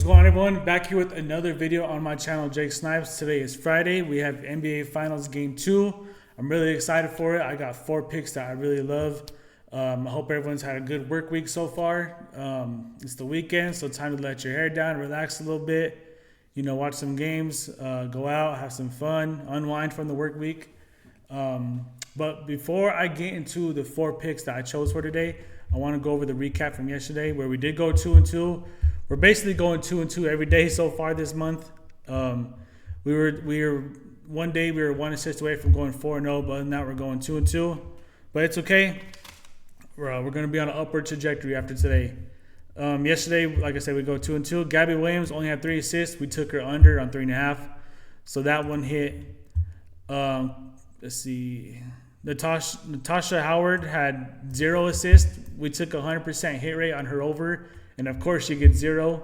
What's going on, everyone? Back here with another video on my channel, Jake Snipes. Today is Friday. We have NBA Finals Game 2. I'm really excited for it. I got 4 picks that I really love. I hope everyone's had a good work week so far. It's the weekend, so time to let your hair down, relax a little bit. You know, watch some games, go out, have some fun, unwind from the work week. But before I get into the 4 picks that I chose for today, I want to go over the recap from yesterday where we did go 2-2. We're basically going 2-2 every day so far this month. We were one day we were 1 assist away from going 4-0, but other than that we're going 2-2. But it's okay. We're going to be on an upward trajectory after today. Yesterday, like I said, we go 2-2. Gabby Williams only had 3 assists. We took her under on 3.5, so that one hit. Let's see. Natasha Howard had 0 assists. We took 100% hit rate on her over. And of course, she gets 0.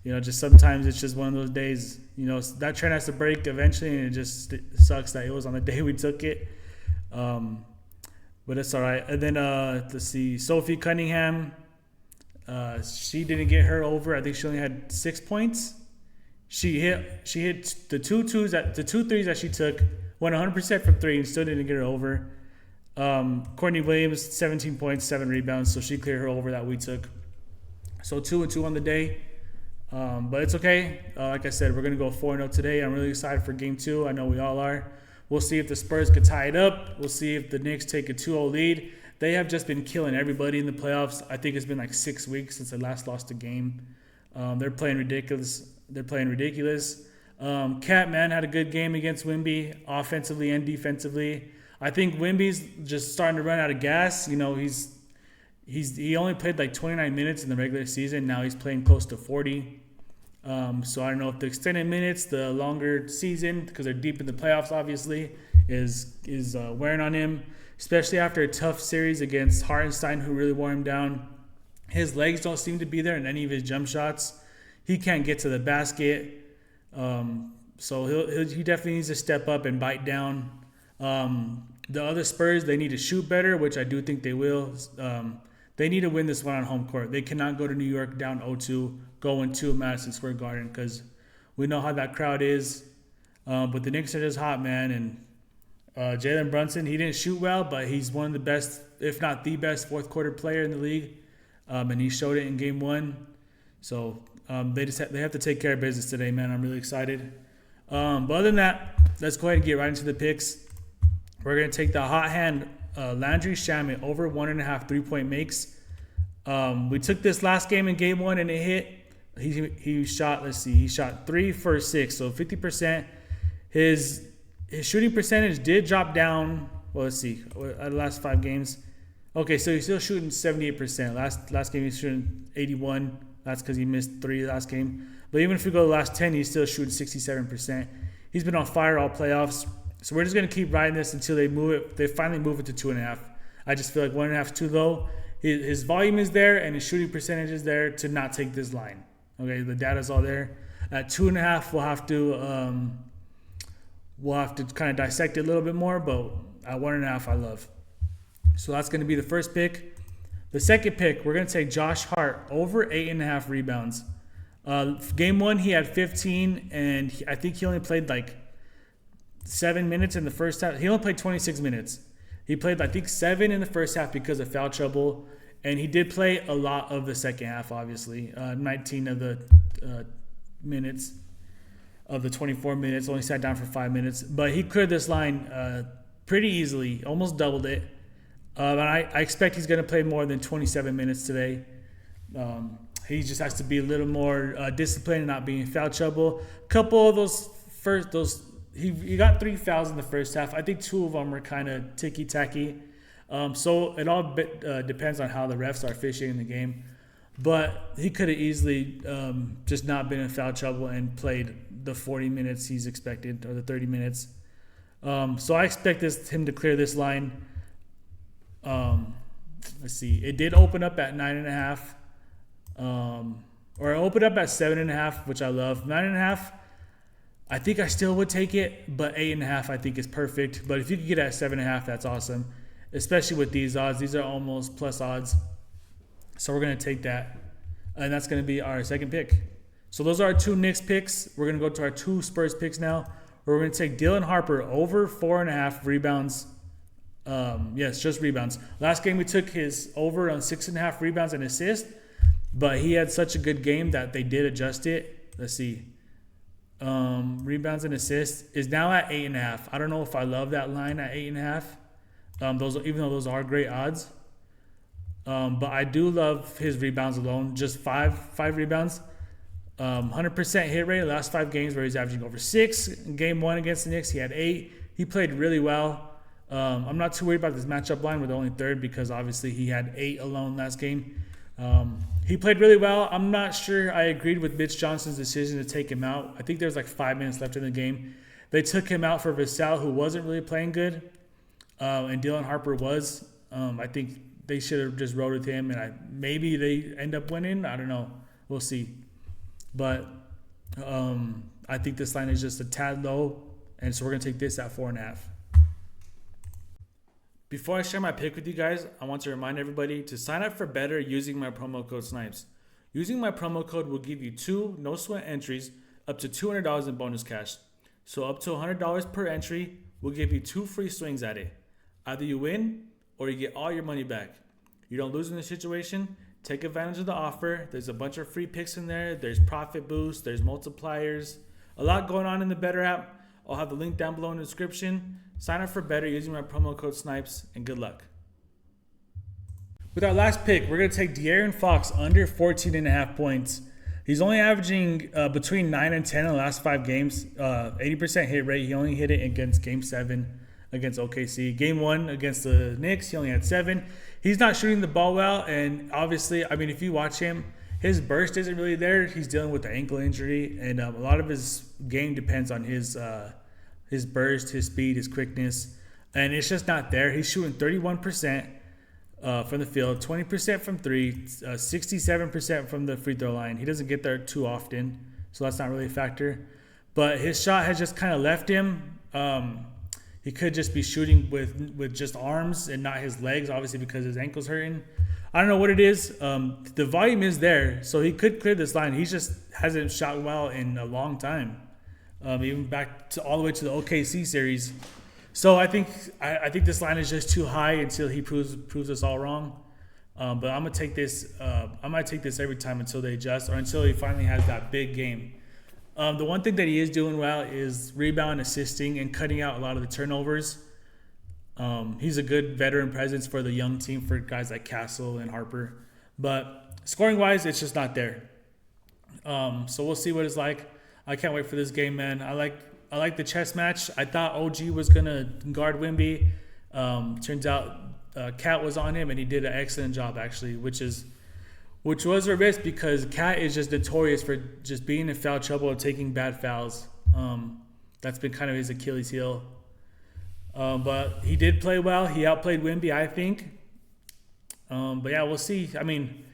Just sometimes it's just one of those days. That trend has to break eventually, and it just sucks that it was on the day we took it. But it's all right. And then let's see, Sophie Cunningham. She didn't get her over. I think she only had 6 points. She hit the two threes that she took, went 100% from 3, and still didn't get her over. Courtney Williams, 17 points, 7 rebounds, so she cleared her over that we took. So 2-2 on the day, but it's okay. Like I said, we're going to go 4-0 today. I'm really excited for Game 2. I know we all are. We'll see if the Spurs could tie it up. We'll see if the Knicks take a 2-0 lead. They have just been killing everybody in the playoffs. I think it's been like 6 weeks since they last lost a game. They're playing ridiculous. Catman had a good game against Wemby, offensively and defensively. I think Wemby's just starting to run out of gas. He only played like 29 minutes in the regular season. Now he's playing close to 40. So I don't know if the extended minutes, the longer season, because they're deep in the playoffs, obviously, is wearing on him, especially after a tough series against Hartenstein, who really wore him down. His legs don't seem to be there in any of his jump shots. He can't get to the basket. So he definitely needs to step up and bite down. The other Spurs, they need to shoot better, which I do think they will. They need to win this one on home court. They cannot go to New York down 0-2, go into Madison Square Garden, because we know how that crowd is. But the Knicks are just hot, man. And Jalen Brunson, he didn't shoot well, but he's one of the best, if not the best, fourth quarter player in the league. And he showed it in Game 1. So they have to take care of business today, man. I'm really excited. But other than that, let's go ahead and get right into the picks. We're going to take the hot hand Landry Shamet over 1.5 3-point makes. We took this last game in Game 1 and it hit. He shot 3 for 6, so 50%. His shooting percentage did drop down. Well, let's see, at the last 5 games. Okay, so he's still shooting 78%. Last game he's shooting 81. That's because he missed 3 last game. But even if we go to the last 10, he's still shooting 67%. He's been on fire all playoffs. So we're just going to keep riding this until they move it. They finally move it to 2.5. I just feel like 1.5 is too low. His volume is there and his shooting percentage is there to not take this line. Okay, the data's all there. At 2.5, we'll have to kind of dissect it a little bit more. But at 1.5, I love. So that's going to be the first pick. The second pick, we're going to take Josh Hart over 8.5 rebounds. Game 1, he had 15, and I think he only played like 7 minutes in the first half. He only played 26 minutes. He played, I think, 7 in the first half because of foul trouble. And he did play a lot of the second half, obviously. 19 of the minutes of the 24 minutes. Only sat down for 5 minutes. But he cleared this line pretty easily. Almost doubled it. And I expect he's going to play more than 27 minutes today. He just has to be a little more disciplined and not be in foul trouble. A couple of those he got 3 fouls in the first half. I think 2 of them were kind of ticky-tacky. So it all depends on how the refs are officiating the game. But he could have easily just not been in foul trouble and played the 40 minutes he's expected, or the 30 minutes. So I expect him to clear this line. Let's see. It did open up at 9.5. Or it opened up at 7.5, which I love. 9.5. I think I still would take it, but 8.5 I think is perfect. But if you could get at 7.5, that's awesome. Especially with these odds. These are almost plus odds. So we're going to take that. and that's going to be our second pick. So those are our 2 Knicks picks. We're going to go to our 2 Spurs picks now. We're going to take Dylan Harper over 4.5 rebounds. Yes, just rebounds. Last game we took his over on 6.5 rebounds and assists, but he had such a good game that they did adjust it. Let's see. Rebounds and assists is now at 8.5. I don't know if I love that line at 8.5. Those, even though those are great odds. But I do love his rebounds alone. Just five rebounds. 100% hit rate the last 5 games where he's averaging over 6. In game 1 against the Knicks, he had 8. He played really well. I'm not too worried about this matchup line with only third because obviously he had 8 alone last game. He played really well. I'm not sure I agreed with Mitch Johnson's decision to take him out. I think there was like 5 minutes left in the game. They took him out for Vassell, who wasn't really playing good, and Dylan Harper was. I think they should have just rode with him, and maybe they end up winning. I don't know. We'll see. But I think this line is just a tad low, and so we're going to take this at 4.5. Before I share my pick with you guys, I want to remind everybody to sign up for better using my promo code SNIPES. Using my promo code will give you 2 no-sweat entries up to $200 in bonus cash. So up to $100 per entry will give you 2 free swings at it. Either you win or you get all your money back. You don't lose in this situation. Take advantage of the offer. There's a bunch of free picks in there. There's profit boosts. There's multipliers. A lot going on in the Better app. I'll have the link down below in the description. Sign up for Better using my promo code SNIPES, and good luck. With our last pick, we're going to take De'Aaron Fox under 14.5 points. He's only averaging between 9 and 10 in the last 5 games. 80% hit rate. He only hit it against Game 7 against OKC. Game 1 against the Knicks, he only had 7. He's not shooting the ball well, and obviously, I mean, if you watch him, his burst isn't really there. He's dealing with the ankle injury, and a lot of his game depends on his burst, his speed, his quickness, and it's just not there. He's shooting 31% from the field, 20% from 3, 67% from the free throw line. He doesn't get there too often, so that's not really a factor. But his shot has just kind of left him. He could just be shooting with just arms and not his legs, obviously because his ankle's hurting. I don't know what it is. The volume is there, so he could clear this line. He just hasn't shot well in a long time, even back to all the way to the OKC series. So I think this line is just too high until he proves us all wrong. But I'm gonna take this. I might take this every time until they adjust or until he finally has that big game. The one thing that he is doing well is rebound, assisting, and cutting out a lot of the turnovers. He's a good veteran presence for the young team for guys like Castle and Harper. But scoring-wise, it's just not there. So we'll see what it's like. I can't wait for this game, man. I like the chess match. I thought OG was going to guard Wemby. Turns out Cat was on him, and he did an excellent job, actually, which was a risk because Cat is just notorious for just being in foul trouble and taking bad fouls. That's been kind of his Achilles heel. But he did play well. He outplayed Wemby, I think. But yeah, we'll see. I mean,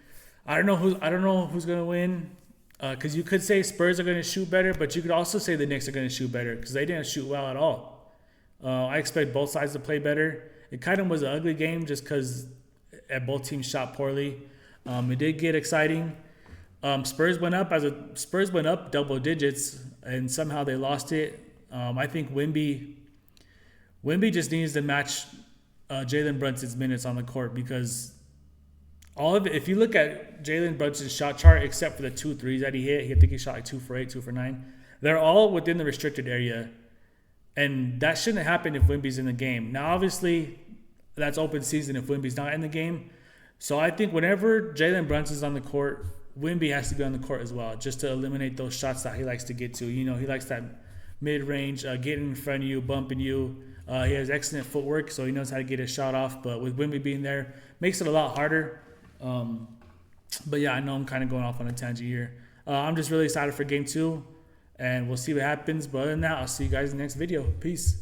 I don't know who's gonna win. Because you could say Spurs are gonna shoot better, but you could also say the Knicks are gonna shoot better because they didn't shoot well at all. I expect both sides to play better. It kind of was an ugly game just because both teams shot poorly. It did get exciting. Spurs went up double digits, and somehow they lost it. I think Wemby just needs to match Jalen Brunson's minutes on the court because all of it, if you look at Jalen Brunson's shot chart, except for the 2 threes that he hit, I think he shot like 2 for 8, 2 for 9. They're all within the restricted area. And that shouldn't happen if Wemby's in the game. Now, obviously, that's open season if Wemby's not in the game. So I think whenever Jalen Brunson's on the court, Wemby has to be on the court as well, just to eliminate those shots that he likes to get to. You know, he likes that mid-range, getting in front of you, bumping you. He has excellent footwork, so he knows how to get his shot off. But with Wemby being there, makes it a lot harder. But yeah, I know I'm kind of going off on a tangent here. I'm just really excited for Game 2, and we'll see what happens. But other than that, I'll see you guys in the next video. Peace.